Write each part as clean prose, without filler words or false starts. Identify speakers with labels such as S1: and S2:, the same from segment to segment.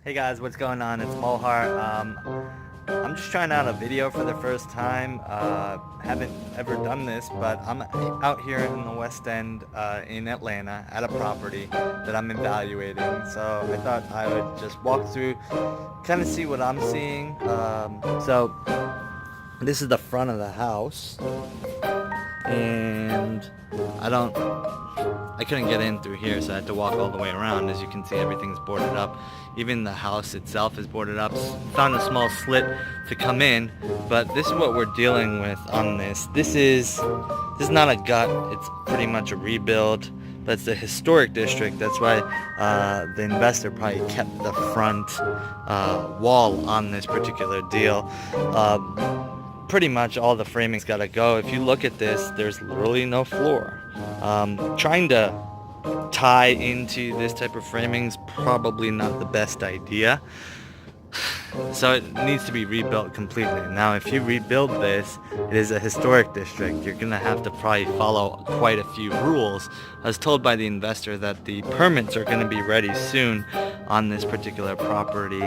S1: Hey guys, what's going on? It's Molhar. I'm just trying out a video for the first time. Haven't ever done this, but I'm out here in the West End in Atlanta at a property that I'm evaluating. So I thought I would just walk through, kind of see what I'm seeing. So this is the front of the house, and I don't I couldn't get in through here, so I had to walk all the way around. As you can see, everything's boarded up. Even the house itself is boarded up. Found a small slit to come in, but this is what we're dealing with on this. This is not a gut. It's pretty much a rebuild, but it's the historic district. That's why the investor probably kept the front wall on this particular deal. Pretty much all the framing's got to go. If you look at this, there's literally no floor. Trying to tie into this type of framing is probably not the best idea. So it needs to be rebuilt completely. Now, if you rebuild this, it is a historic district. You're gonna have to probably follow quite a few rules. I was told by the investor that the permits are gonna be ready soon on this particular property.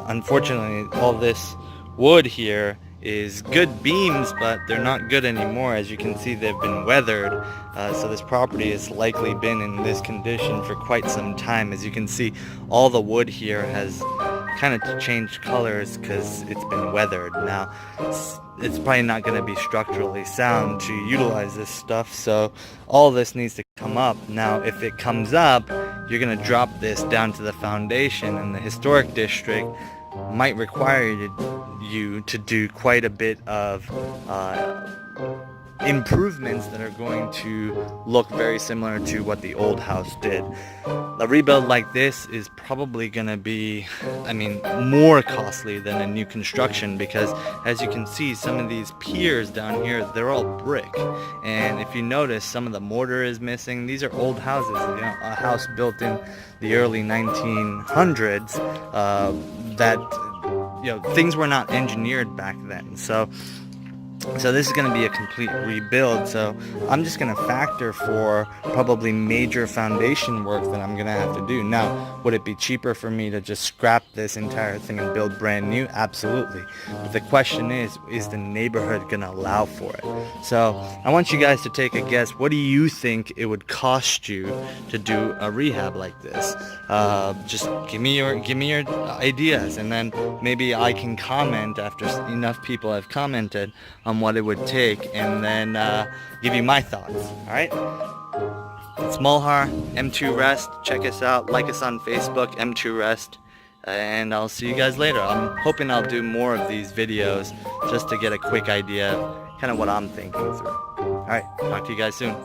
S1: Unfortunately, all this wood here is good beams, but they're not good anymore. As you can see, they've been weathered, so this property has likely been in this condition for quite some time. As you can see, all the wood here has kind of changed colors because it's been weathered. Now it's probably not going to be structurally sound to utilize this stuff, so all this needs to come up. Now if it comes up, you're going to drop this down to the foundation, and the historic district might require you to do quite a bit of improvements that are going to look very similar to what the old house did. A rebuild like this is probably going to be, more costly than a new construction, because as you can see, some of these piers down here, they're all brick, and if you notice, some of the mortar is missing. These are old houses, a house built in the early 1900s, things were not engineered back then. So this is going to be a complete rebuild. So I'm just going to factor for probably major foundation work that I'm going to have to do. Now, would it be cheaper for me to just scrap this entire thing and build brand new? Absolutely. But the question is the neighborhood going to allow for it? So I want you guys to take a guess. What do you think it would cost you to do a rehab like this? Just give me your ideas, and then maybe I can comment after enough people have commented on what it would take, and then give you my thoughts. Alright? It's Molhar, M2 Rest. Check us out, like us on Facebook, M2 Rest, and I'll see you guys later. I'm hoping I'll do more of these videos just to get a quick idea of kind of what I'm thinking through. Alright, talk to you guys soon.